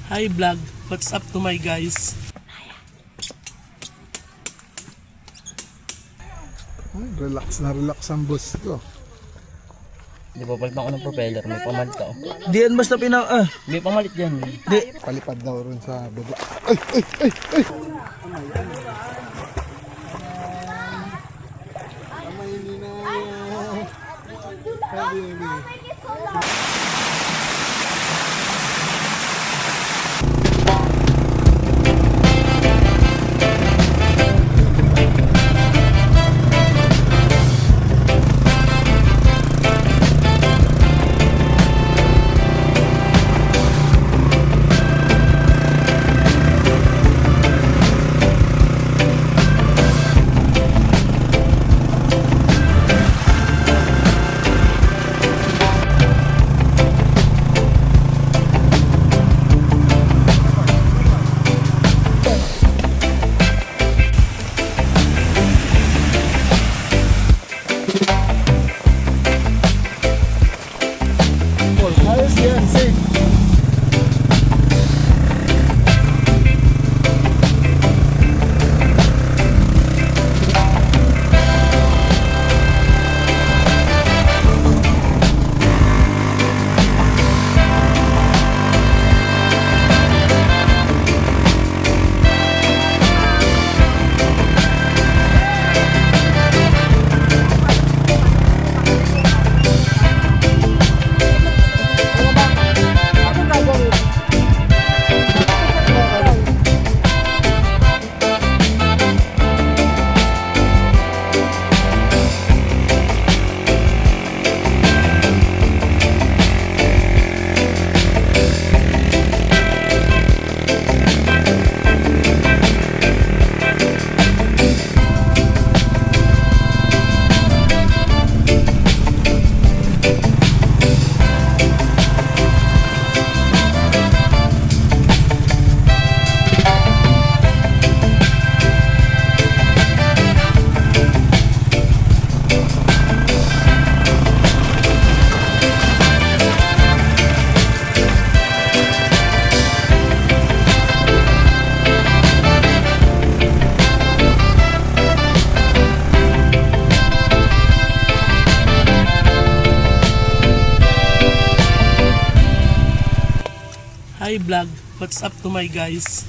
Hi vlog, what's up to my guys? Ay, relax na relax ang boss ko. Di ba palitan ko ng propeller, may pamalit ako. Diyan basta May pamalit yan. Palipad daw rin sa baba. Ay, ay, ay, ay! Kamay ni na. Habibi. Ayos yan, safe. Hi vlog, what's up to my guys?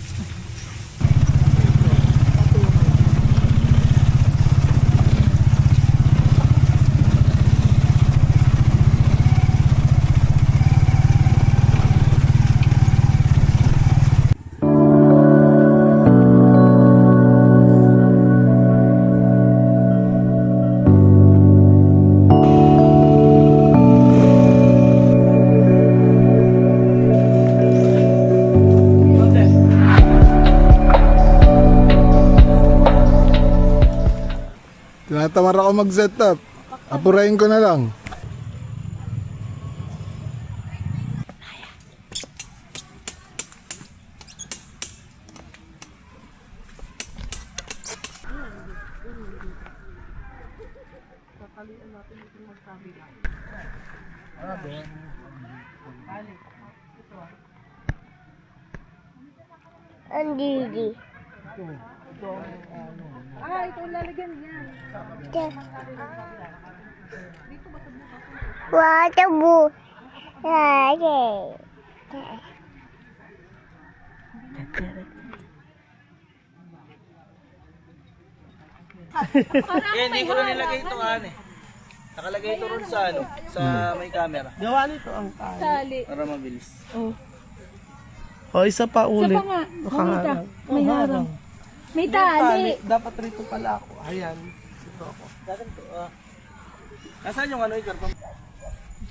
Tinatamar ako mag-setup. Apurahin ko na lang. Andidi. Ito lalagyan niya. Watabu. Lagi. Hindi ko na nilagay ito Nakalagay ito ron sa sa may camera. Gawa nito ang tali. Tali. Para mabilis. O isa pa ulit. Isa pa nga. Nakaharang. May harang. May tali. Dapat rito pala ako. Ayan. Ito ako. Nasaan yung Icar?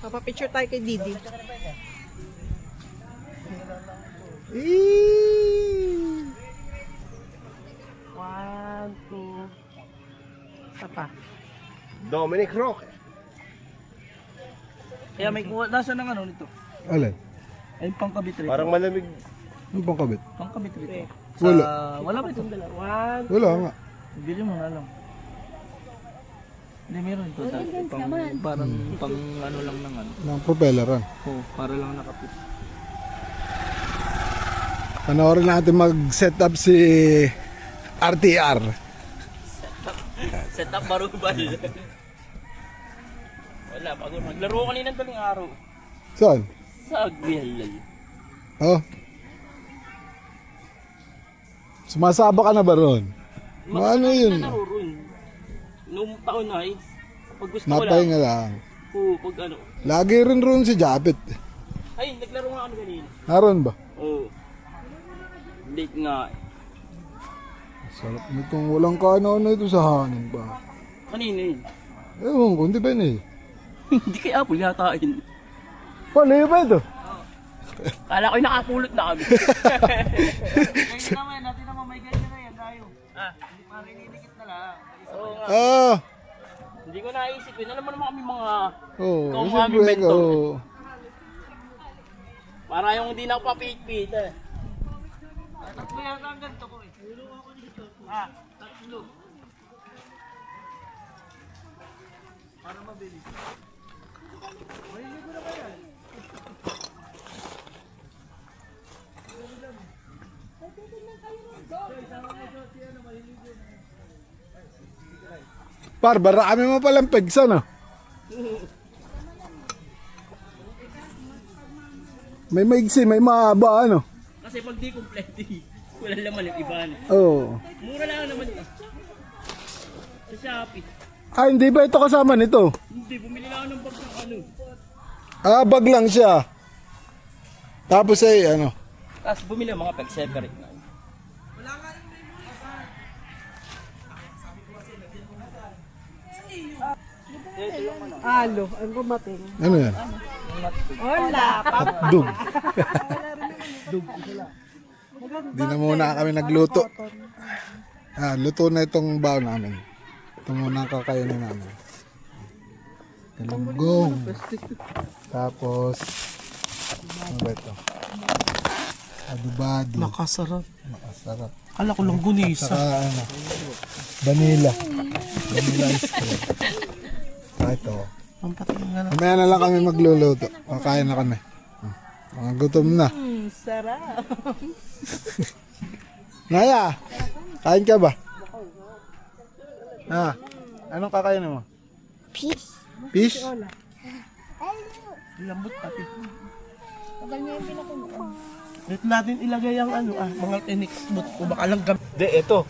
Papapicture tayo kay Didi. Eee! 1, 2. Isa pa. Dominic Roque. Kaya may nasaan ang nito? Alin? Ay pangkabit rito. Parang malamig. Ano bang kabit? Pangkabit rito. Wala. Wala ba ito? 1. Wala nga. Bili mo na lang. Hindi, meron ito. Parang pang ano lang ng ano. Ng propelleran. Oh, para lang nakapit. Panoorin natin mag-set up si RTR. Set up barubal. Wala, pagod. Naglaro ko kanina daling araw. Saan? Sa Agbihalal. Oh. Sumasaba ka na ba ron? Ano yun? Noong taon na pag gusto ko Napahinga lang. Oo, pag ano. Lagi rin ron si Japet. Ay, naglaro nga kami kanina. Naroon ba? Oo. Late nga. Sarap nitong walang kaano-ano ito sa hangin pa. Kanina yun. Ewan ko, hindi ba yun eh? Hindi kay Apple yata yun. Paano yun ba ito? Kala ko yung nakapulot na kami. Ganyan naman, natin naman may ganyan na yan tayo. Hindi marinikit na lang. Oo nga. Ah! Hindi ko naisip yun. Alam mo naman kami mga Oo, ikaw ang siyempre aming mentor. oo. Para yung hindi na ako papit-pit eh. Tatlo yata ang ganito ko eh. Tulungan ako dito. Tatlo. Para mabilis. Par, bara kami mo palang pegsa no? May maigsi, may mahaba ano? Kasi pag di complete, wala laman yung iba na. Oo. Mura lang naman eh. Sa Shopee. Ah, hindi ba ito kasama nito? Hindi, bumili lang ako ng bag ng ano. Ah, bag lang siya. Tapos ay ano? Tapos bumili ang mga peg separate na. Alo, ang gumating. Ano yan? Hola, Hotdog. Di na muna kami nagluto. Luto na itong bao namin. Ito muna ang kakainin namin. Galunggong. Tapos, ano ba ito? Adubado. Nakasarap. Makasarap. Kala ko lang gunisa. Saka ano, vanilla. Vanilla ice cream. Saka ito. Pampatay nga na. Mamaya na lang kami magluluto. Kakain na kami. Mga gutom na. sarap. Naya, kain ka ba? Anong kakainin mo? Peace. Fish? Lambot pati. Dito natin ilagay ang ano mga tinikbot ko baka lang gam. Hindi, ito.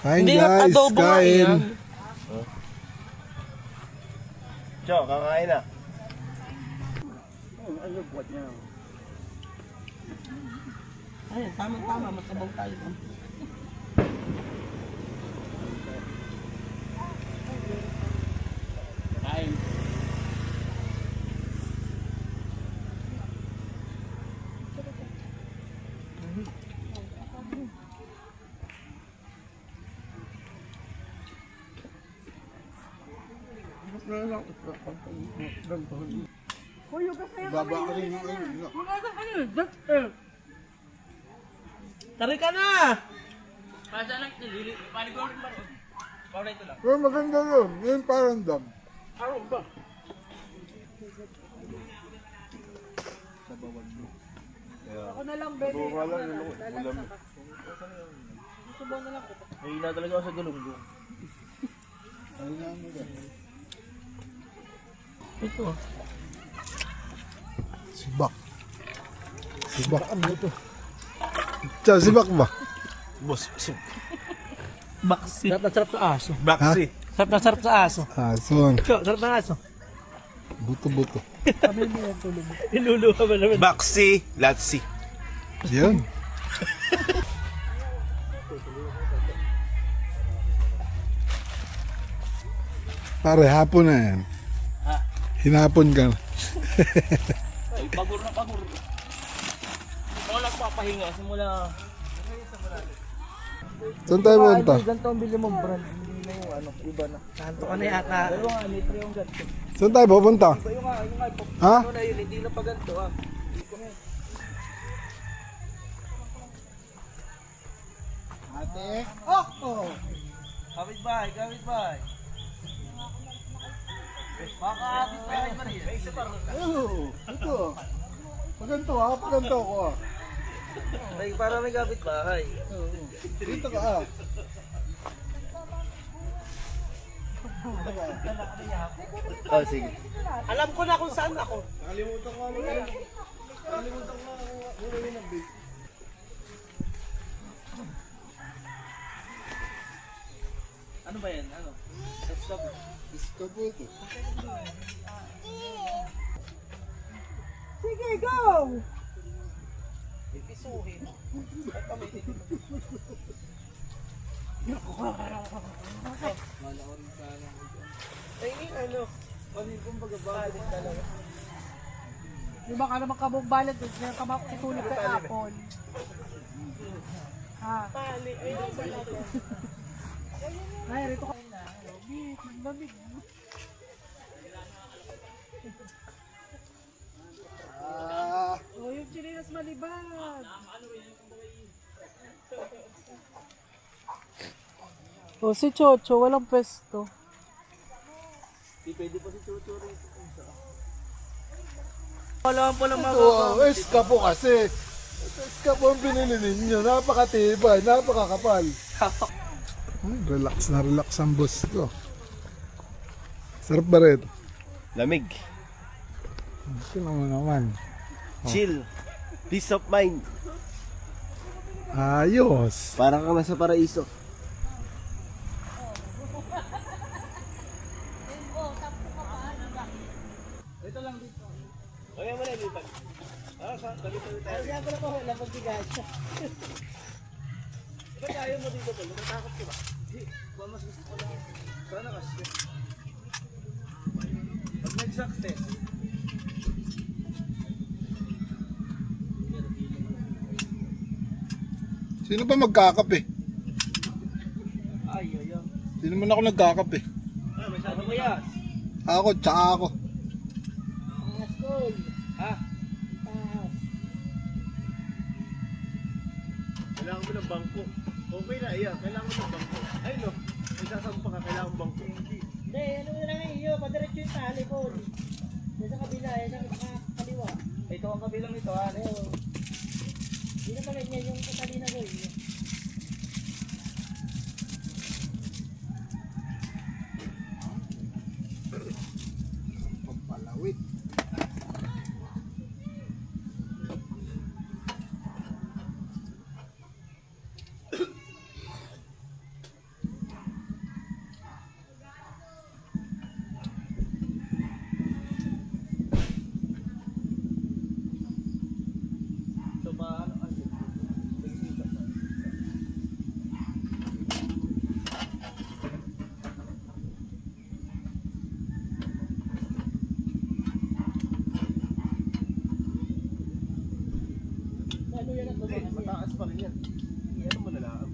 Kain Hindi guys, adobo nga kain. yan. Tiyo, kakain na. Ayun, tama-tama, magsabaw tayo. Kain. Baba ka rin yung ano. Tari ka na! Pasa lang, paligol ba rin? Paulay ito lang. Pero maganda yun. Yung parang dam. Ano ba? Ako na lang, Bebe. Mahina talaga ako sa galunggong. Ito. Sibak. Sibak ano ito? Tiyo, sibak ba? Baksi. Sarap na sarap sa aso. Baksi. Sarap na sarap sa aso. Son. Ikaw, sarap na aso. Buto-buto. Inuluha ba naman? Baksi, Latsi. Yan. Pare, hapon na yan. Hinapon ka na. Ay, pagur na pagur. Hindi ako nagpapahinga simula. Saan tayo punta? Ganito ang bili mong brand. Hindi na yung ano, iba na. Santo ka na yata. Dalawa nga, litre yung ganito. Saan tayo pupunta? Yung nga, Ha? ano na yun, hindi na pa ganito ah. Ate? Kapit bahay, kapit bahay. Baka kapit bahay pa rin. May isa pa rin. Oo, ito. Paganto ha, paganto ko ha. Para may kapit bahay. Dito ka ah. Oh, sige. Alam ko na kung saan ako. Nakalimutan ko ano yun. Nakalimutan ko ano yun ang big. Ano ba yan? Ano? Stop. Iska po ito. Sige, go! Ipisuhin. Ay, ano? Di ba ka naman kabog-balad doon? Kaya ka makikitulog kay Apple. Ha? Pali. Ay, nasa natin. Ay, rito ka. Bit, maglamig. Oh, yung chinilas malibad. Oh, si Chocho, walang pwesto. Di pwede pa si Chucho rin. Wala pa lang Wow, iska po kasi. Iska po ang binili ninyo. Napakatibay, napakakapal. Relax ang boss ko. Sarap ba rin? Lamig. Ito naman. Chill. Peace of mind. Ayos. Parang ka nasa paraiso. Kaya mo na lipat. Dito tayo. Kaya pala ko, wala pang bigas. Ba't ayaw mo dito pa? Natakot ka ba? Hindi. Mas gusto ko lang. Sana kasi. Pag nag-success. Sino ba magkakape? Ay. Sino man ako nagkakape? Ano ba yan? Ako, tsaka ako. Ha? Kailangan mo ng bangko. Okay na, iya. Kailangan mo ng bangko. Ay no, may sasampa ka, kailangan ng bangko. Hindi, ano mo lang iyo, padiretso yung tali ko. Yan sa kabila, yan ang kaliwa. Ito ang kabilang ito, ha? Hindi na pala niya yung katalina ko. Pampalawit. So, ano, mataas pa rin yan. Ano mo nalaam?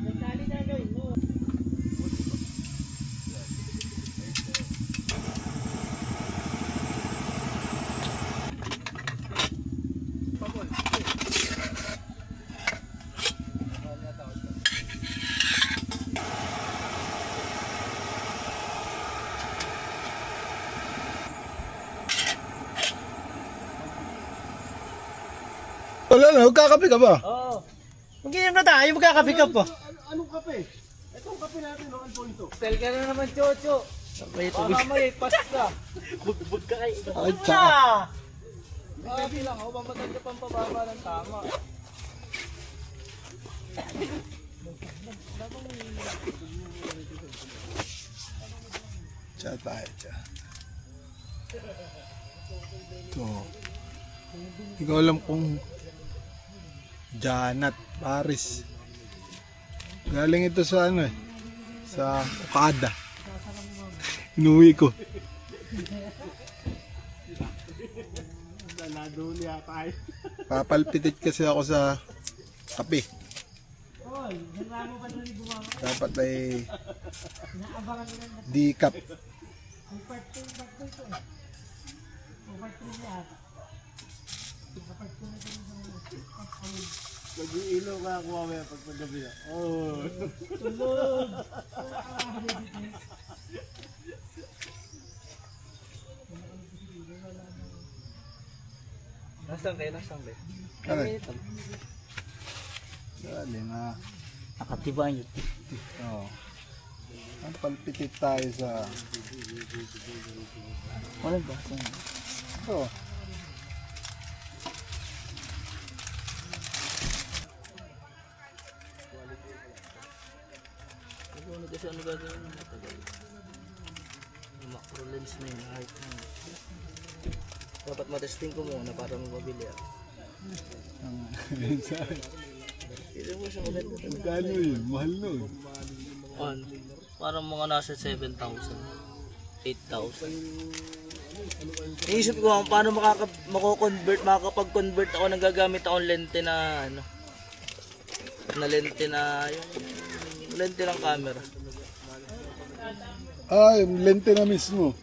Yung tali na gawin mo. Wala na, magkakape ka ba? Oo. Kung ganyan na tayo, magkakape ka pa. Anong kape? Itong kape natin, no, Alfonso. Tel ka na naman, Chocho. Baka may pas ka. Bugbog ka kay ito. Ay, tsaka. Sabi lang, oh, mamatag ka pang pababa ng tama. Tsaka tayo, tsaka. Ito. Hindi ko alam kung Janat, Paris. Galing ito sa ano eh. Sa Okada. Inuwi ko. Papalpitit kasi ako sa kape. Dapat ay D-cup. Mag-iilo ka ako mamaya pag paggabi na. Oh. Nasaan kayo? Nasaan kayo? Ano? Dali na. Nakatiba nyo. Oo. Ang palpitit tayo sa... Wala ba? Ito. Ano kasi ano gagawin mo matagal? Yung macro lens na yun, height na yun. Dapat matesting ko muna para mabili ako. Ang mensahe. Hindi mo siya maganda. Magkano yun? Mahal nun. Ano? Parang mga nasa 7,000. 8,000. Iisip ko kung paano makakapag-convert ako ng gagamit akong lente na ano. Na lente na yung lente ng camera. Ah, yung lente na mismo.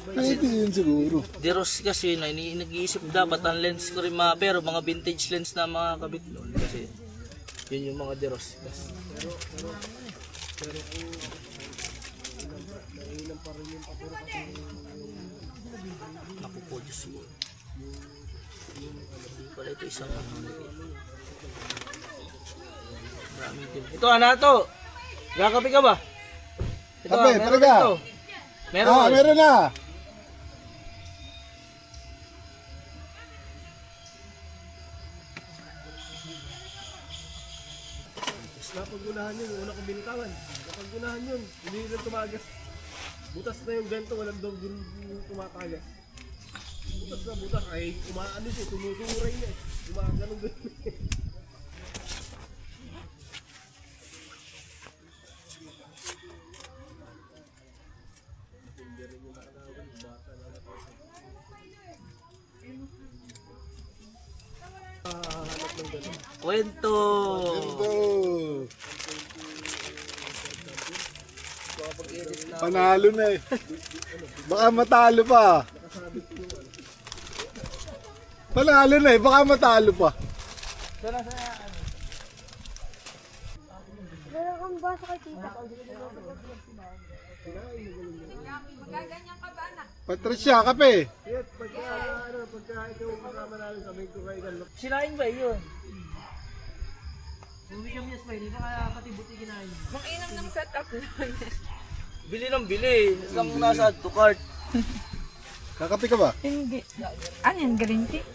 Kasi Pwede yun siguro. Diros kasi na nag-iisip dapat ang lens ko rin pero mga vintage lens na mga kabit noon kasi yun yung mga Diros kasi. Naku po Diyos ko. Hindi pala ito isang maraming din. Ito ana to. Gakapi ka ba? Ito Kape, meron talaga? ito. Meron. Ah, meron na. Napagunahan yun, una kong binitawan. Napagunahan yun, hindi lang tumagas. Butas na yung ganito, walang dog yung tumatagas. Butas na butas, ay umaano siya, tumuturay niya. Gumaganon ganun. Kwento. Oh. Panalo na eh. Baka matalo pa. Panalo na eh, baka matalo pa. Meron kang basa kay tita. Patricia, kape. Kaya pagka ikaw kasama namin, sabihin ko kayo ganun. Sinain ba yun? Hindi kami yes, hindi pa kaya pati buti kinain. Makinam ng setup lang. Bili ng bili. Isang nasa add to cart. Kakape ka ba? Hindi. Ano yan? Green tea?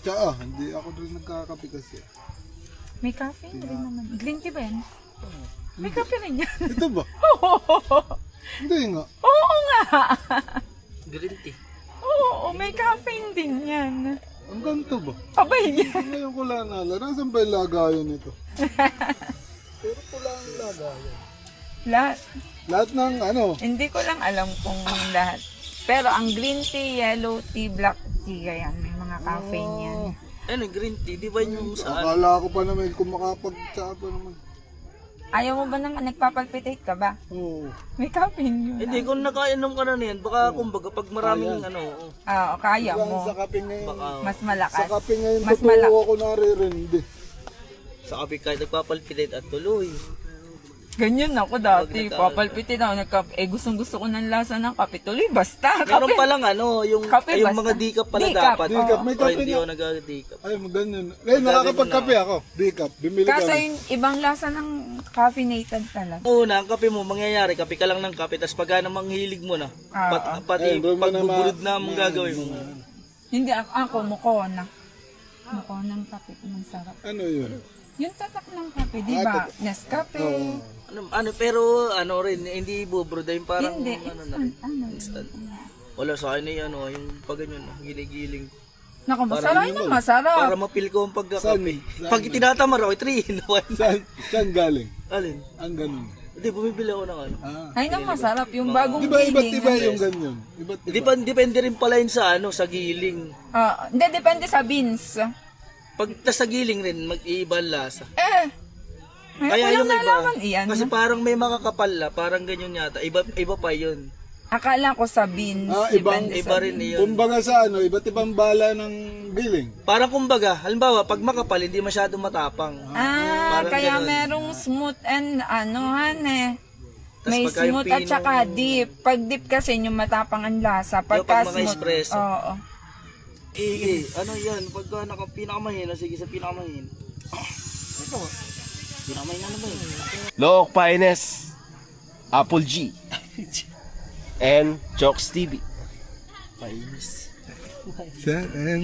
Tsaka, hindi ako doon nagkakape kasi. May caffeine rin naman. Green tea ba yan? May kape rin yan. Ito ba? Hindi nga. Oo nga. Green tea. Oo, may caffeine din yan. Ang ganito ba? Abay yan. Ngayon ko lang naalala. Nasaan ba yung lagayan nito? Pero pula ang lagayan. Lahat. Lahat ng ano? Hindi ko lang alam kung lahat. Pero ang green tea, yellow tea, black tea, yan. May mga caffeine yan. Ano, green tea? Di ba yung saan? Akala ko pa naman kung makapag-tsaka pa naman. Ayaw mo ba nang nagpapalpitate ka ba? Oo. May caffeine yun. Hindi, kung nakainom ka na niyan, baka kumbaga pag maraming ano, Oo, kaya mo. Sa kape ngayon. baka Mas malakas. Sa kape ngayon, Mas totoo malak- ako naririndi. sa kape kahit nagpapalpitate at tuloy. Ganyan ako dati. Pag Papalpitate ako nagkape. Gustong gusto ko ng lasa ng kape. Tuloy, basta. Meron Kape. palang ano, yung, Kape ay, yung basta. mga decaf pala Decaf, dapat. Decaf, may Oh, kape hindi na. ako nag-decaf. Ay, ganyan. Eh, nakakapagkape ako. Decaf. Bimili Kaso kami. yung ibang lasa ng caffeinated talaga. Una, ang kape mo, mangyayari, kape ka lang ng kape, tapos pagka namang hilig mo na, pati Ay, doon mo na pagbubulod na mong gagawin mo. Hindi ako mukona. Mukona ng kape. Masarap. Ano yun? Yung tatak ng kape, di ba? Nescafe. Ano, pero ano rin, hindi bubroda yung parang Hindi. ano na. Instant. Ano? Instant. Wala sa akin eh, ano, yung pag ganyan, giling-giling. Naku, masarap na masarap. Para mapil ko ang pagkakape. Saan? Pag tinatamar ako, 3 in 1. Saan galing? Alin? Ang ganun. Hindi, bumibili ako ng ano. Ah. Ay, na masarap. Yung bagong Di ba iba't giling. iba yung ganyan? Iba't iba. Depende rin pala yun sa ano, sa giling. Hindi, depende sa beans. Pag sa giling rin, mag-iiba ang lasa. Kaya Kaya yung yung iba, nalaman iyan. kasi parang may makakapal na, parang ganyan yata. Iba pa yun. Akala ko sa beans. Ah, ibang- depende Iba sa rin beans. yun. Kumbaga sa ano, iba't ibang bala ng giling. Parang kumbaga, halimbawa, pag makapal, hindi masyado matapang. Ah, Parang kaya ganun. merong smooth and ano, Tas May pagka yung smooth at pino- saka deep. Pag deep kasi yung matapang ang lasa. Pagka pag mga smooth, espresso. Oo. Ano yan? Pagka pinakamahina, sige sa pinakamahina. Ito. Pinakamahina na ba yun? Look, Finest, Apple G, and Jokes TV. Painis.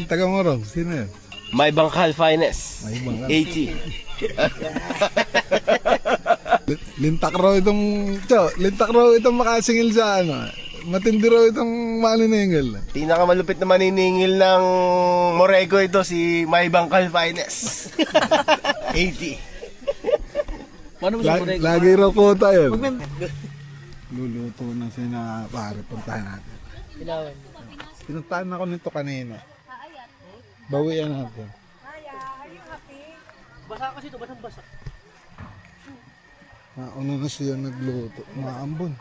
Taga Morong, sino yun? My Bangkal Finest, May Bangkal. 80. Lintak raw itong makasingil sa ano. Matindi raw itong maniningil. Pinakamalupit na maniningil ng Morego ito si My Bangkal Finest. 80. Paano mo siya correct? Lagi raw kota yun. Luluto na sina pare, puntahan natin. Pinuntahan ako nito kanina. Bawian natin. Basa kasi ito, basang-basa. Nauna na siya nagluto. Maambon.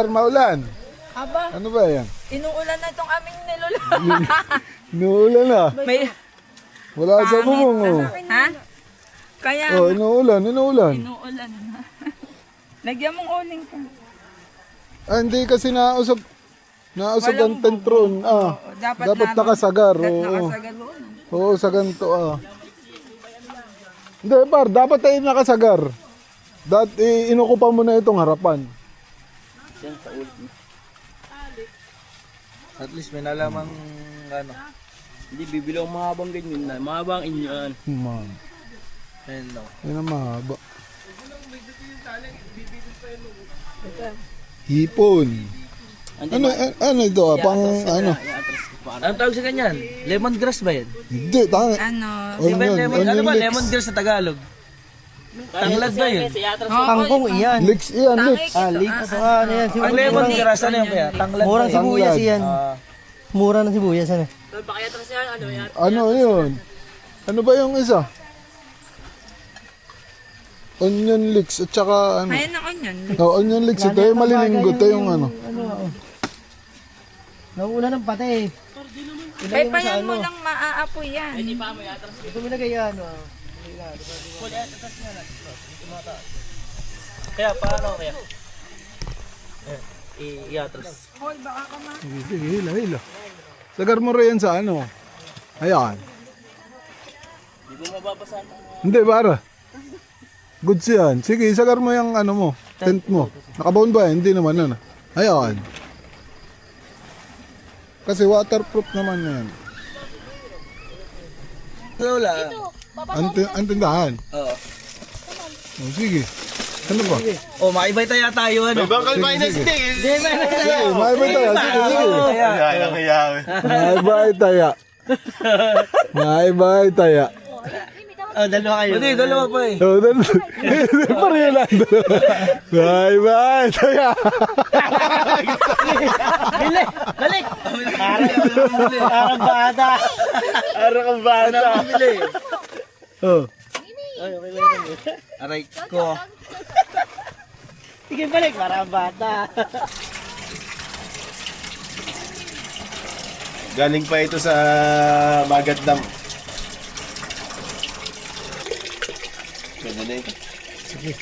Maulan. Aba, Ano ba yan? inuulan na itong aming nilula. Inuulan na. May Wala sa bubong oh. Ha? Kaya Oh, inuulan. inuulan na. Lagyan mong uling ka. Ah, hindi kasi nausap ang tentron. Ah, Oo, dapat nakasagar. Oo. nakasagar doon. Oo, sa ganito ah. Hindi, dapat tayo nakasagar. Inukupa mo na itong harapan. Yan sa ulit. At least may nalamang ano. Hindi, bibili ang mahabang ganyan na. Mahabang inyan. Man, Ayun no. yun ang mahaba. Hipon. Ano ito ah, pang ano? Anong tawag sa kanyan? Lemongrass ba yan? Hindi, tangi. Ano? Di ba Onion, lemon, ano ba onion lemongrass sa Tagalog? Tanglad ba yun? Kangkong iyan. leeks yan, leeks. Leeks. Ano yan? Ang lemongrass, ano yan kaya? Tanglad Murang ba yun? sibuyas yan. Ah, Mura ng sibuyas ano. Ano yun? Ano ba yung isa? Onion leeks at saka ano? Ayan ang onion. Oh, onion leeks. Ito yung malilinggo. Ito yung ano. Nauuna ng pati. Paypayan mo lang maaapoy yan. Ito mo lagay ano. Kaya paano kaya? I-atras. Hoy, baka ka ma. Sige, hila. Sagar mo rin yan sa ano. Ayan. Hindi mo mababasahan. Hindi, para. Goods yan. Sige, sagar mo yung ano mo. Tent mo. Nakabaon ba? Hindi naman ano. Ayan. Kasi waterproof naman yan. Wala. Ang tindahan. Oo. Oh, sige. Ano ba? Oh, maibay tayo tayo ano. Bangkal Finest din. Sige, maibay tayo. Sige, sige. Maibay tayo. Maibay tayo. Oh, dalawa kayo. Hindi, dalawa pa eh. Oh, dan. Pareho lang. Maibay tayo. Balik! Parang bata. Parang bata. Oh. Ay, okay lang. Aray ko. Sige, balik. Parang bata. Galing pa ito sa Bagat Dam. Ganda na ito. Sige.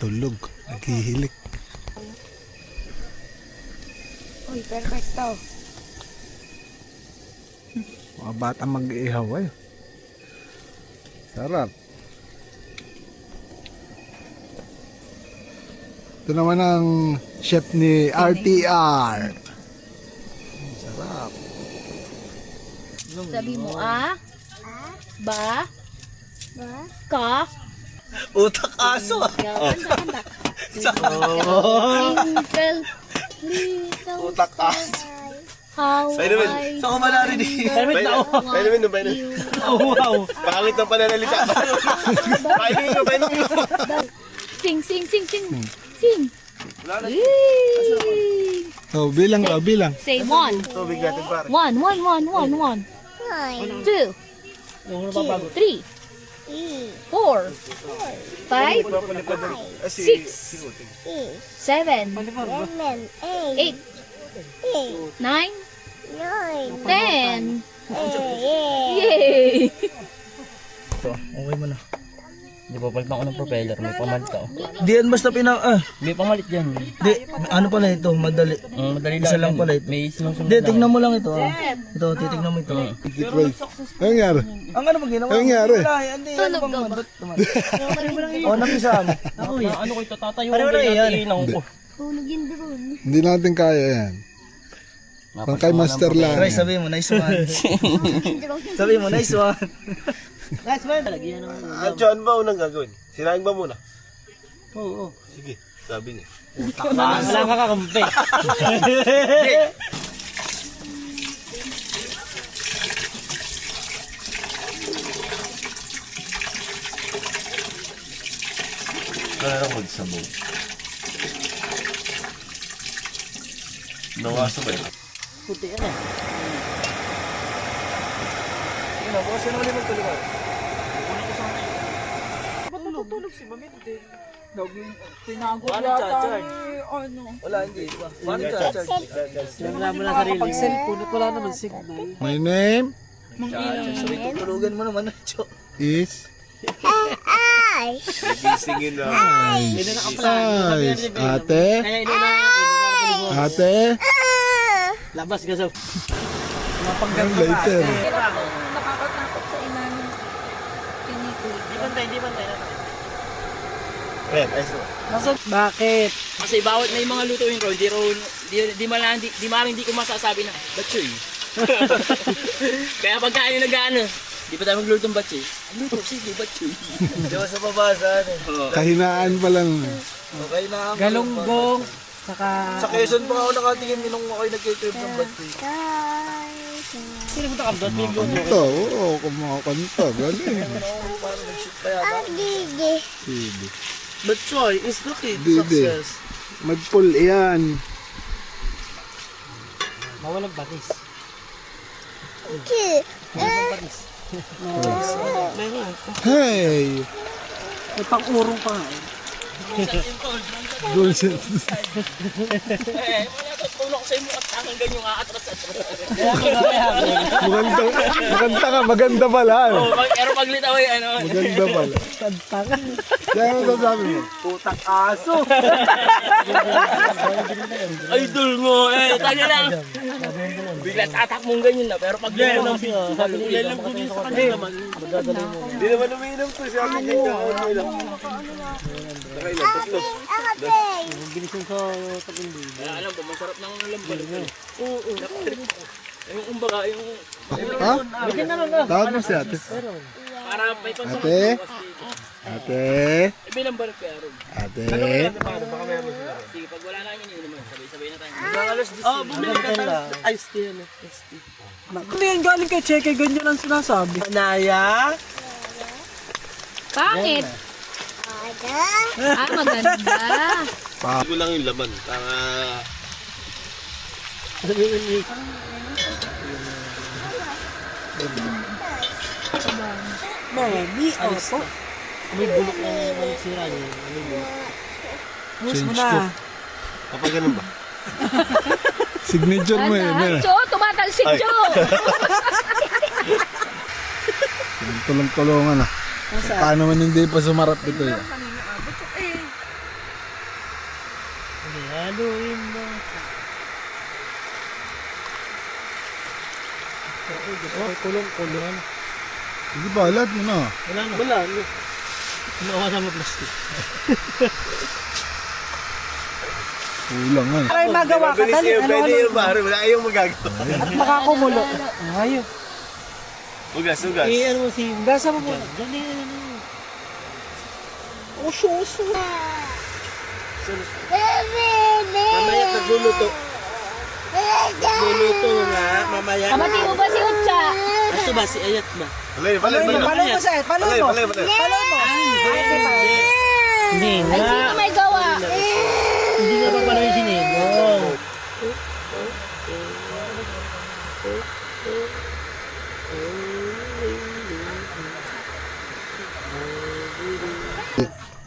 Tulog. Naghihilik. Uy, perfecto. Mga bata mag-ihaw eh. Sarap. Ito naman ang chef ni RTR. Sarap. Sabi mo ba, ka, Utak aso. kanta. Little Utak aso. how Spider-Man. I Saan ko ba narinig? Spider-Man. Wow. Pangit ng pananalita. Painom mo. sing. Oh, bilang ka, bilang. Say one. Tubig natin pare. One. 2, 3, 4, 5, 6, 7, 8, 9, 10. Yay! Okay mo na. Di ba, palitan ko ng propeller, may pamalit ako. Di yan basta may pamalit yan. Di, ano pala ito? Madali. Madali Isa lang pala ito. May sinusunod Di, tignan mo lang ito. Ito, titignan mo ito. Anong nangyari? Ang ano bang ginawa? Anong nangyari? Wala, hindi. Ano bang mandot? O, napisa mo. Ano ko ito, tatayo ko yan. Hindi natin kaya yan. Pang kay master lang. Try, yan. sabihin mo, nice one. Sabihin mo, nice one. John ba unang gagawin? Sirain ba muna? Oo. Sige, sabi niya. Wala ka kakampi. Kaya ako sa mo. Nawaso ba yun? Puti yan eh. Tingnan mo, kasi naman yung tulungan. Tinago Paano yata charge? ano. Wala, hindi. Paano charge? My name Sabi, tutulugan mo naman. Chok. is Ay. Gisingin na. Ice. Ate. Ate. Labas ka sa... Ang later. Nakakatakot sa ina niya. Kinikuli. Di bantay na. Red, ayos. Bakit? Kasi bawat may mga lutuin ko, di ko masasabi na, batchoy. Kaya pagka yung nag-ano, di pa tayo maglutong batchoy. Ang luto, sige, batchoy. Di ba sa babasa? Kahinaan pa lang. Okay na ako. Galunggong, Sa Quezon pa ako nakatingin nung ako'y nagkikrib ng battery. sino mo takam doon? May luto. Kanta, oo, kumakanta. Galing. Parang nag-shoot pa yata. Sige. Batchoy is the key to Didi. success. Mag-pull yan. Mawalang batis. Hey! May pang-urong pa nga. Gulset. Tulong ko sa inyo at tangang ganyan yung aatras-atras. Maganda pala. Pero paglitaw ay ano. Maganda pala. Kaya ano sasabi mo? Putak aso. Idol mo eh. Taga lang. Bigla tatak mong ganyan na. Pero pag gano'n lang siya. Kulay lang po din sa kanya naman. Hindi naman umiinom to. Siya akin niya. Ano lang. Nakailan, tatlo. Alam ko, masarap ng lambal. Oo. Nakatrip ako. Yung kumbaga, yung... Ha? Tawag mo si ate. Para may pansarap. Ate? Ate? Ibinambar ko yan. Ate? Sige, pag wala na yun, yun naman. Sabay-sabay na tayo. Nangalas din. Oh, bumili ka tayo. Ice tea yan. Ice tea. Hindi yan galing kay Cheke, ganyan ang sinasabi. Panaya. Pangit. Ah, maganda. Hindi ko lang yung laman. Tanga. Change ko. Kapag ganun ba? Signature mo eh. Ay, Jo, tumatalsik, Jo. Tulong-tulungan ah. Paano man hindi pa sumarap ito eh. Haluin mo. Kulong-kulong. Hindi ba? Lahat mo na. Wala na. Wala. Inuwa sa mga plastic. Kulang nga. Ay, magawa ka. Bilis Dali, yung pwede ano, yung pare. Wala kayong magagawa. makakumulo. Ayun. Ugas, ugas. Ano mo si... Gasa mo muna. Uso. Mamaya nagluluto. Nagluluto nga. Mamaya. Kamati mo ba si Utsa? Ito ba si Ayat ba? Palay, palay, palay. Paloy mo sa'yo. Paloy mo. Palay, palay. Paloy mo. Hindi Ay, sino may gawa? Hindi ka pa pala yung sinigong.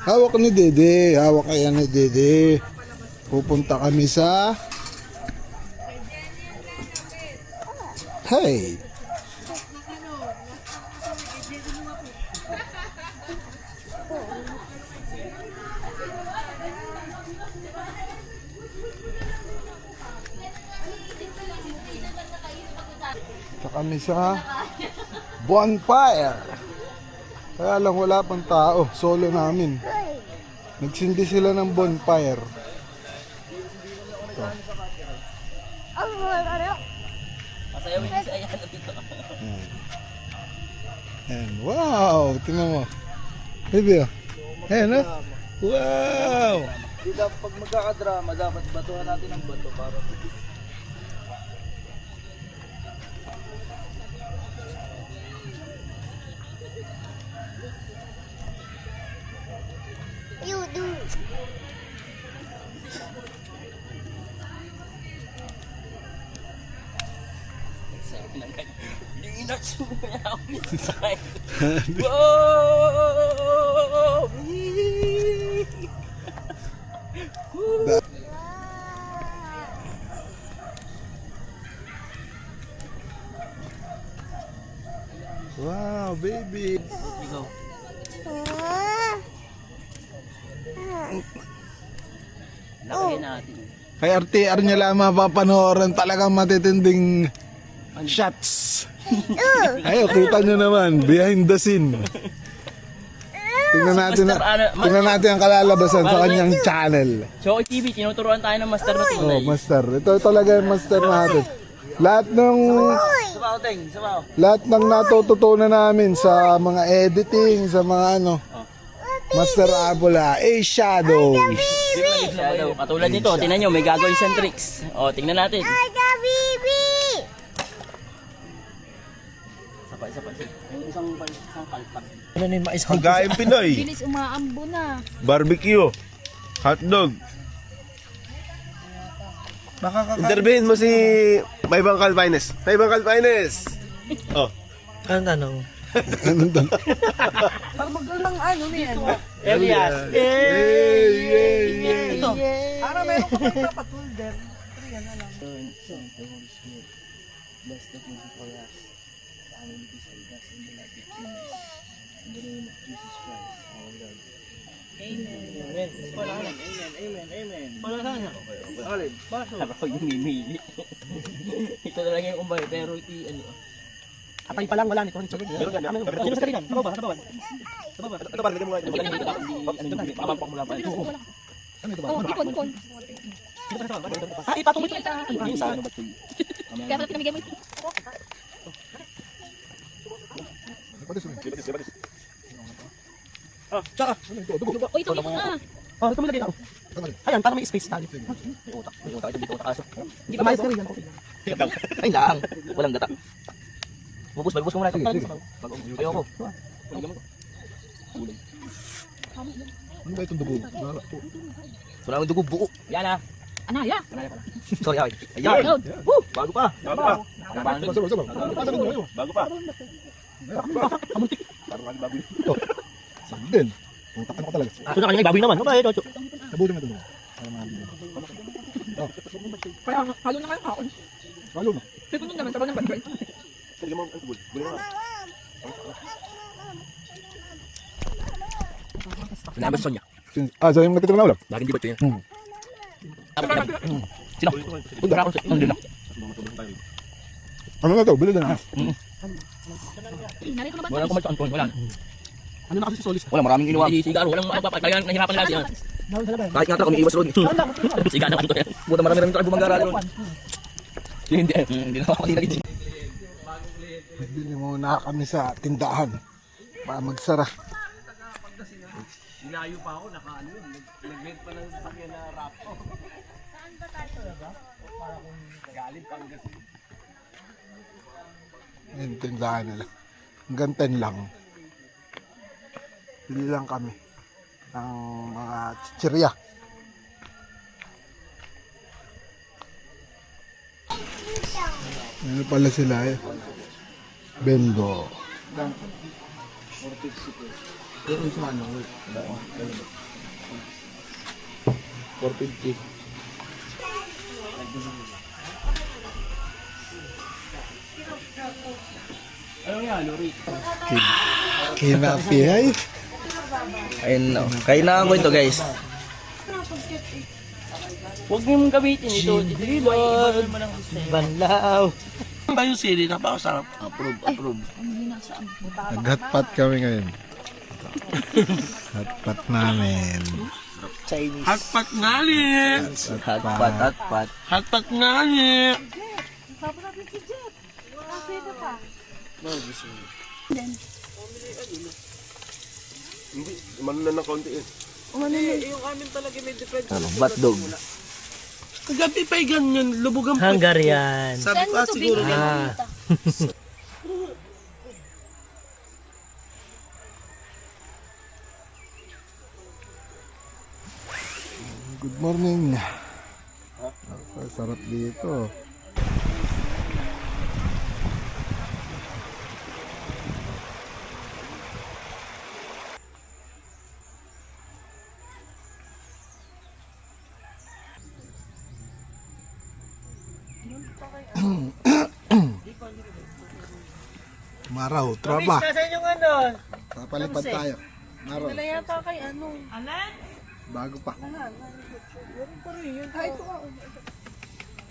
Hawak ni Dede. Hawak kaya ni Dede. Pupunta kami sa... Hey! Punta kami sa bonfire. Kaya lang wala pang tao. Solo namin. Nagsindi sila ng bonfire. Masayawin sa ayan dito. Ayan. Wow! Tingnan mo. Baby, oh. Ayan, oh. Wow! Pag magkakadrama, dapat batuhan natin ang bato para You do. Wow! Wow, baby! Ikaw. Laki natin. Kay RTR niya lang mapapanoorin talagang matitinding shots. Ayo, kita nyo naman, behind the scene. Tingnan natin ang kalalabasan sa kanyang channel. Chokoy TV, tinuturuan tayo ng master na Oh, tunay. master. Ito talaga yung master natin. Lahat ng Sabaw, Teng, sabaw. lahat ng natututunan namin sa mga editing, sa mga ano. Master Abula, Shadows. Shadow. Katulad nito, tingnan nyo, may gagawin siyang tricks. O, tingnan natin. Sabay. Yung isang kalpak. Ano na yung mais ko? Hanggaing Pinoy. Bilis umaambo na. Barbecue. Hotdog. Baka kakain. Intervene mo si May Bangkal Finest. May Bangkal Finest. Oh. Anong tanong? Anong tan- Pag magkalang ano na yan. Elias. Ito. Para meron ka pang dapat holder. Bless the food for us. Family beside us in the light of goodness. In the name of Jesus Christ, our Lord. Amen. Wala na niya. Alin? Baso. Ako yung mimili. Ito na lang yung umbay, pero iti ano. Atay pa lang, wala nito. Meron ka na. Sino sa kalinan? Sa baba. Ito para lagyan mo nga. Pamampak mula pa. Oh, ipon. Ipatong mo ito. Kaya pala pinamigay mo ito. Tsaka. O, ito na. Oh, ito mo lagay na. Ayan, para may space tayo. Hindi Mais na rin yan. Ay lang. Walang gata. Bubus mo muna ito. Ayoko. Ano ba itong dugo? Wala akong dugo buo. Yan ah. Anaya. Sorry, ay. Ayan. Load. Bago pa. Bago pa. Sakdin. Putak ano ko talaga. Ito na kanina, baboy naman. Ano ba ito? Nabuti mo ito. Kaya halo na kayo ako. Halo na. Pero nun naman, sabaw ng bad Lagyan mo ang tubol. Gulay na. Pinabas Sonya. So yung natitira na ulam? Lagi di ba ito yan? Sino? Punta ako sa nandun na. Ano na to? Bilid na. Narito na ba? Walang kumal sa Anton. Wala. Ano na kasi si Solis? Wala, maraming inuwang. Sigaro, walang mapapay. Kaya nahirapan nila siya. Kahit nga umiiwas roon. Siga na Anton. Buta marami tayo bumanggara roon. Hindi na ako lagi dito. Bili muna kami sa tindahan para magsara. Inayo pa ako, naka-ano yun. Nag-rent pa ng sasakyan na rap. Saan ba tayo? Para kung galing Pangasinan. Yung tindahan nila. Hanggang 10 lang. Bili lang kami ng mga chichirya. Ano pala sila eh? Bendo. Yung sa ano, 450. Kinapihay. Ayun na. Kainaan ko ito guys. Huwag niyong gamitin ito. Lord. Banlaw. Ba yung sili? Napakasarap. Approve. Nag-hotpot kami ngayon. Hotpot namin. Chinese. Hotpot nga ni. Hotpot. Hotpot nga ni. Hindi, umano na ng konti eh. Ano, batdog. Kagabi pa'y ganyan. Lubugan pa. Hungarian. Sabi ko siguro yan. Good morning. Sarap dito. Maraw, tropa. Nasaan yung ano? Papalipad tayo. Maraw. Wala yata kay ano. Bago pa.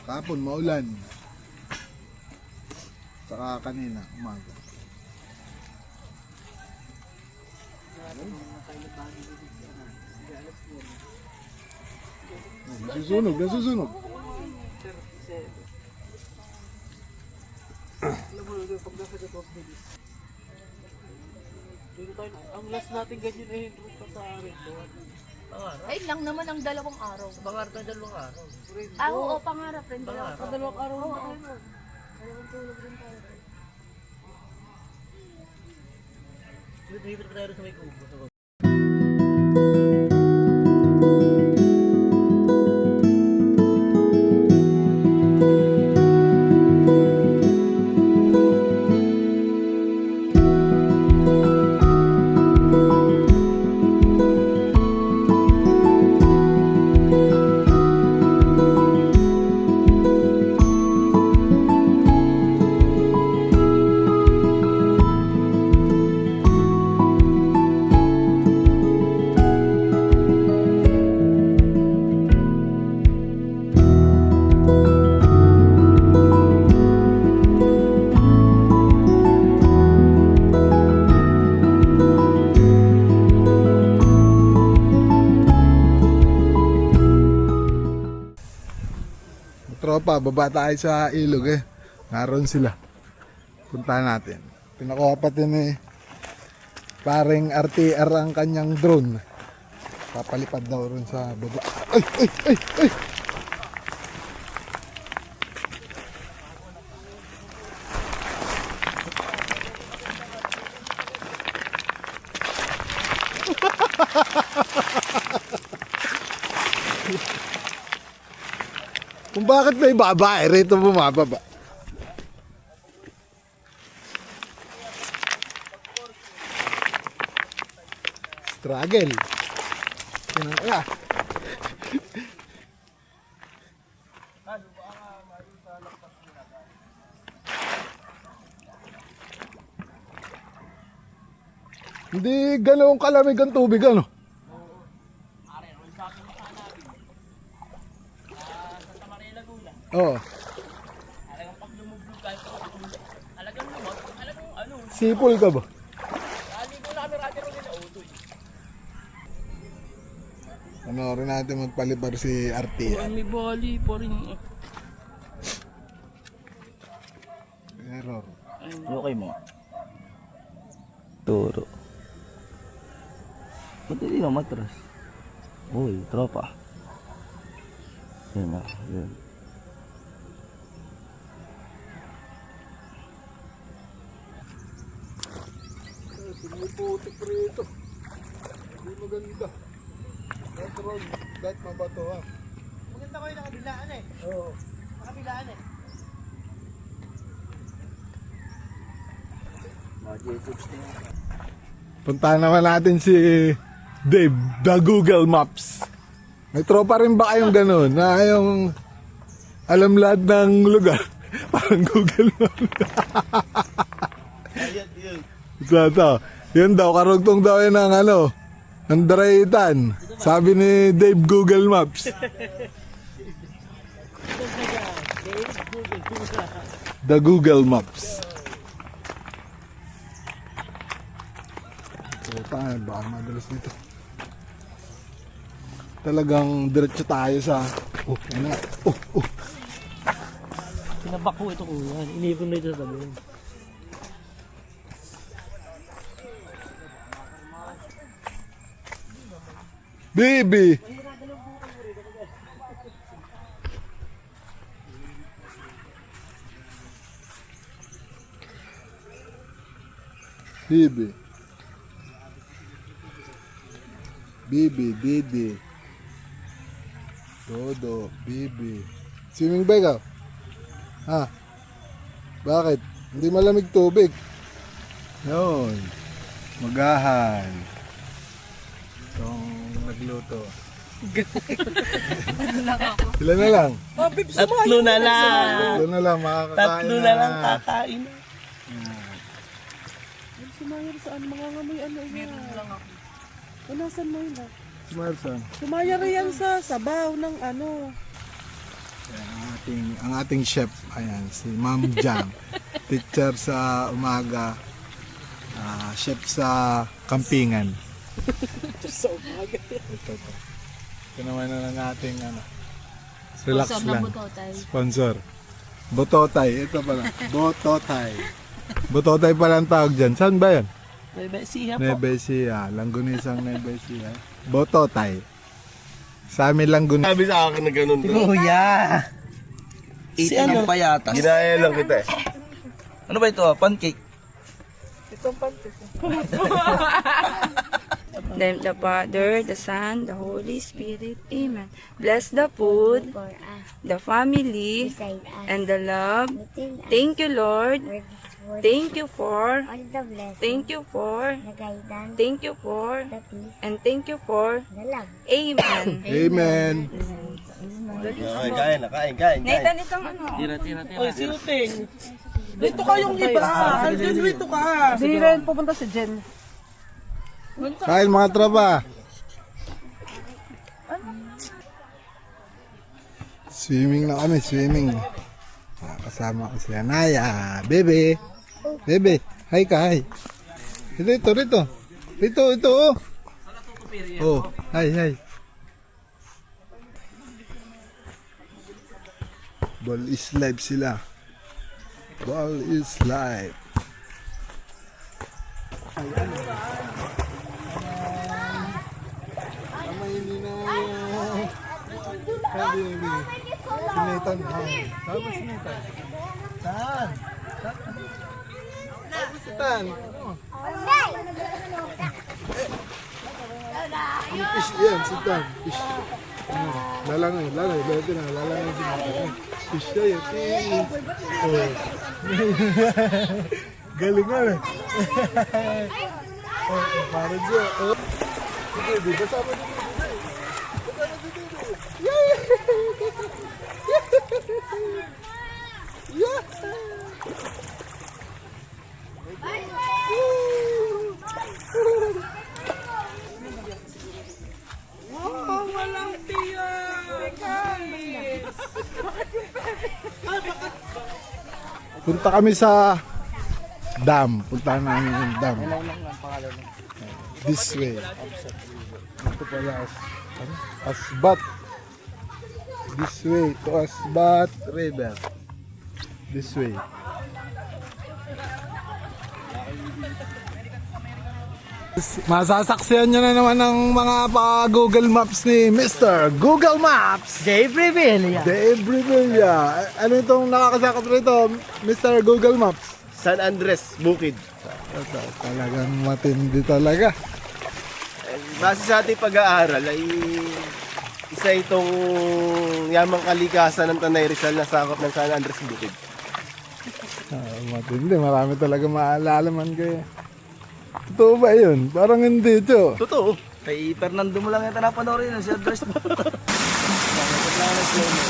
Kapon, maulan. Saka kanina, umaga. Nasusunog. Ang last natin ganyan eh, pa sa akin. Ay lang naman ang 2 araw. Pangarap na 2 araw. Ah, oo, pangarap rin. Pangarap. 2 araw na tayo. Dito pa tayo sa may kubo. Tropa, baba tayo sa ilog eh. Naroon sila. Punta natin. Pinakuha pa din eh. Paring RTR ang kanyang drone. Papalipad daw rin sa baba. Ay! Kung bakit may baba eh, rito bumababa. Struggle. Kaya. Hindi ganoong kalamig ang tubig ano? Oo. Sipol ka ba? Panoorin natin magpalipad si RTR. May bali pa rin. Error. Okay mo. Turo. Ba't hindi na matras? Uy, tropa. Yan na, yan. Putik rito. Hindi maganda. Metron, dahil mabato ha. Maganda ko yung nakabilaan eh. Oo. Nakabilaan eh. Mga J-tubes na yan. Puntahan naman natin si Dave, the Google Maps. May tropa rin ba kayong ganun? Na yung alam lahat ng lugar. Parang Google Maps. Ito. Yun daw, karugtong daw yun ng ano, ng Daraitan. Sabi ni Dave Google Maps. The Google Maps. So, tayo, baka madalas dito. Talagang diretso tayo sa... Oh, ano nga? Oh. Sinabak ko ito kuya. Inipon na ito sa tabi. Baby! Bibi. Bibi, Didi. Dodo, Bibi. Swimming ba ikaw? Ha? Bakit? Hindi malamig tubig. Yun. Magahan. Itong nagluto. Ilan na lang? Tatlo na lang. Tatlo na lang, makakakain Tatlo na lang kakain. Sumayar saan? Mangangamoy ano yan? Unasan mo yun ah? Smartphone. Sumayar yan sa sabaw ng ano. Ang ating chef, ayan, si Ma'am Jam. Teacher sa umaga, chef sa kampingan. Sa umaga. Ito naman na lang ating ano, relax lang. Butotay. Sponsor. Bototay, ito pala. Bototay. Bototay pala ang tawag dyan. Saan ba yan? Siya po. Nevesia. Langgunisang Nevesia. Bototay. Sa amin Langgunis. Sabi sa akin na ganun. Kuya. Si ano? Payatas. Ginaya lang kita eh. Ano ba ito? Pancake? Name the Father, the Son, the Holy Spirit. Amen. Bless the food, For us, the family, beside us, and the love. within us, Thank you, Lord. word word, Thank you for, all the blessings, thank you for, the guidance, thank you for, the peace, and thank you for. the love. Amen. Amen. Kain. Nathan, itong ano? Oy, si Uteng. Dito kayong iba. Alden, dito ka. Hindi rin pupunta si Jen. Kain mga tropa. Swimming na kami, swimming. Kasama ko si Anaya. Bebe. Bebe. Hi ka, hi. Rito. Oh. Oh, hi. Ball is live sila. Ball is live. Hindi na. Si Nathan. Saan si Nathan? Saan? Si Tan. Yung fish yan, si Tan. Fish. Lalangoy. Lagi na, lalangoy si Nathan. Fish na yun. Oh. Galing nga eh. Oh, parang siya. Oh. Di ba sama dito? Punta kami sa dam. Punta namin yung dam. This way. Ito pala Asbat. This way to Asbat River. This way. Masasaksihan nyo na naman ng mga pa-Google Maps ni Mr. Google Maps. Dave Revilla. Dave Revilla. Ano itong nakakasakot rito, Mr. Google Maps? San Andres, Bukid. Talagang matindi talaga. Base sa ating pag-aaral ay isa itong yamang kalikasan ng Tanay Rizal na sakop ng San Andres, Bukid. Matindi. Marami talaga maalala man kayo. Totoo ba yun? Parang hindi, Cho. Totoo. Kay Fernando mo lang yung napanoorin yun, si Andres mo. Bakit lang na slow mo.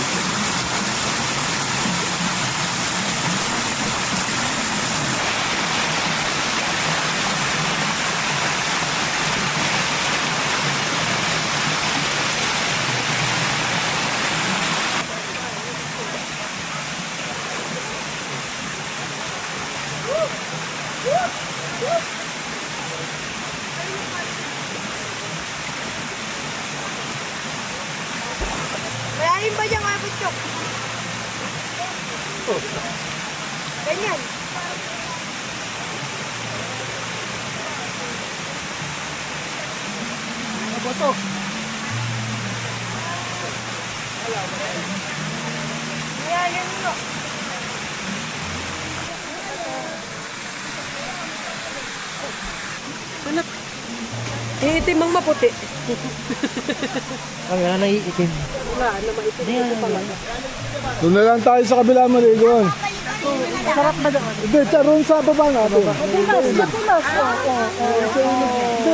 Malalim ba dyan mga butchok? Ganyan. Ano ba to? Malalim mo. Iitim ang maputi. Ang nga naiitim. Doon na lang tayo sa kabila maligon. Sarap ba doon? Hindi, charon sa baba natin. Hindi,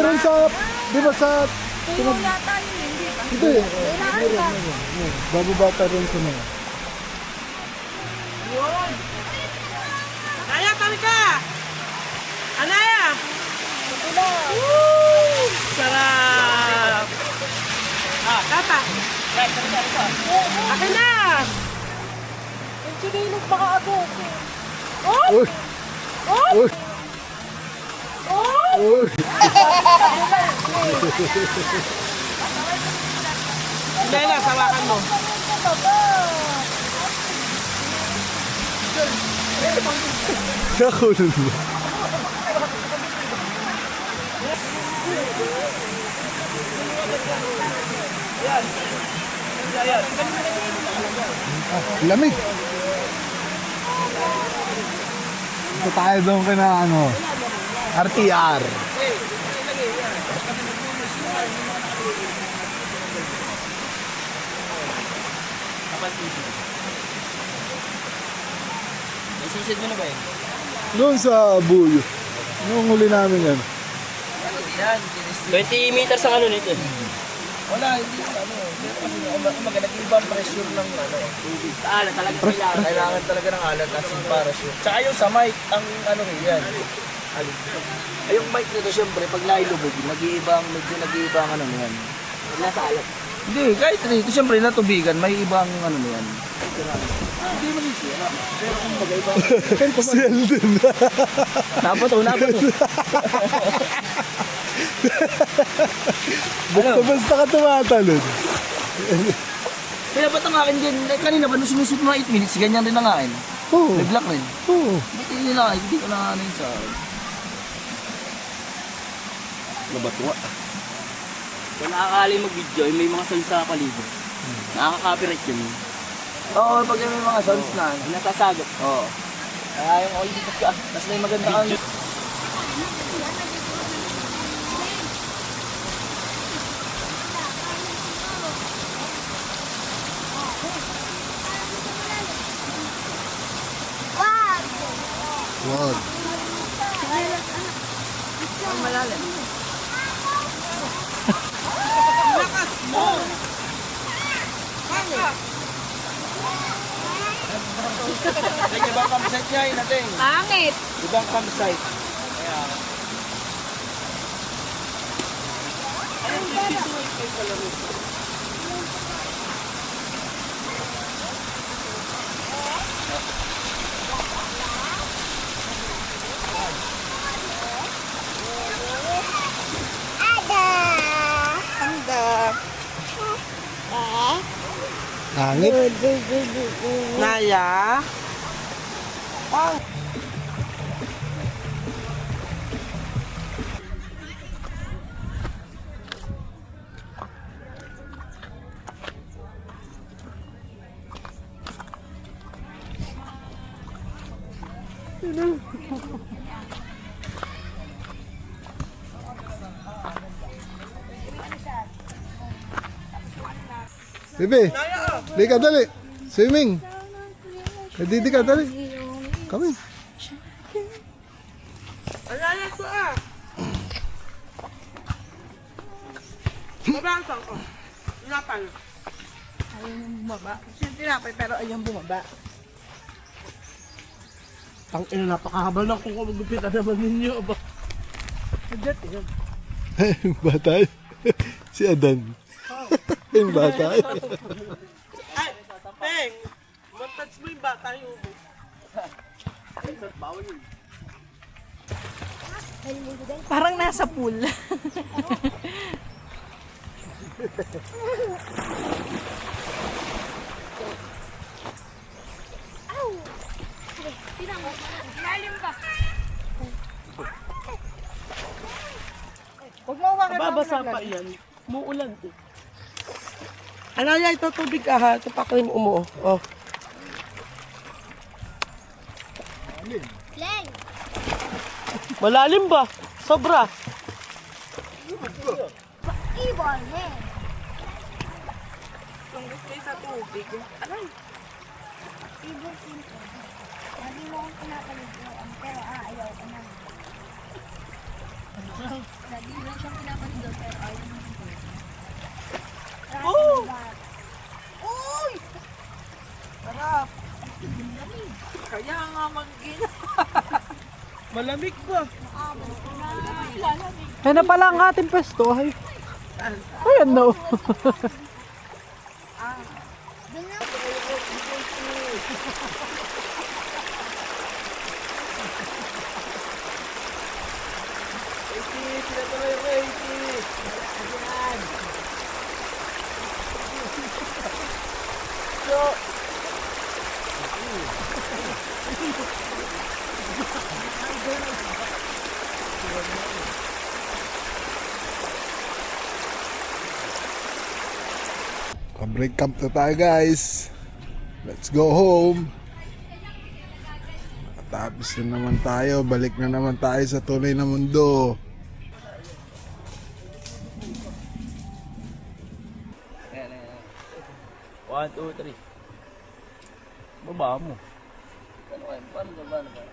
ron sa, di ba sa, hindi. Bababa tayo ron sa mga. Anaya, kami ka! Anaya! Woo! Sarap! Ah, tata! Akin na! Yung sinilog baka ako. Uy! Uy! Uy! Hindi na, sawakan mo. Kakulun mo. Lamig. Ito tayo doon ka na ano, RTR. Isisid mo na ba yun? Doon sa Buyo. Nung huli namin yan. Yan, 20 meters ang ano nito. wala, hindi ano. Pero kasi maganda ibang pressure ng ano. Tubig. Alat talaga kailangan. Kailangan talaga ng alat at yung parachute. Tsaka yung sa mic, ang ano rin yan. Ay, yung mic nito syempre, pag nailubog, medyo nag-iibang ano yan. Nasa alat. Hindi, kahit dito, syempre natubigan, may ibang ano yan. Hindi masisira. Pero kung mag-ibang... Sel din. Napato. Basta ka tumatalon. Kaya ba't ang akin din, kanina ba nung sinusit mga 8 minutes, ganyan rin ang akin. Oo. May block rin. Oo. Hindi nila, hindi ko na ano yun sa akin. Nabatua. Kung nakakali mag-video, may mga sounds sa paligid. Nakaka-copyright yun. Oo, pag may mga sounds na, Nasasagot. oo. Kaya yung all dito ka, tapos may maganda kang... Wag. Kaya ibang campsite niya, yun natin. Pangit! Ibang campsite. Hangit. Naya? Bebe, di ka dali. Swimming. Didi ka dali. Kami. Alala ko ah! Babasa ko. Tinapay. Ayaw niyang bumaba. Siya tinapay pero ayaw bumaba. Ang ina, napakahaba ng kuko. Magupit naman ninyo. Aba. Agad yan. Yung bata yun. Si Adan. Yung bata yun. Ay, Peng! Mag-touch mo yung bata yung ubo. Parang nasa pool. Tingnan mo. Lalim ka. Huwag mo hawakan ng Babasa pa yan. Muulan eh. Anaya, ito tubig ka ha. Ito pa cream umo. Oh. Leng! Malalim ba? Sobra. Ibon, he! Kung gusto sa tubig. Aray. Ibon, simple. Lagi mo akong pinapaliguan, pero ayaw ko na. Lagi mo siyang pinapaliguan, pero ayaw ko na. Oh! Uy! Sarap. Kaya nga mag-gina. Malamig ba? Kaya na pala ang ating pwesto. Ay, ayan no. Doon na. Break camp na tayo guys. Let's go home. Tapos na naman tayo. Balik na naman tayo sa tunay na mundo. Ayan, ayan. 1, 2, 3. Baba mo. Paano ba? Paano ba?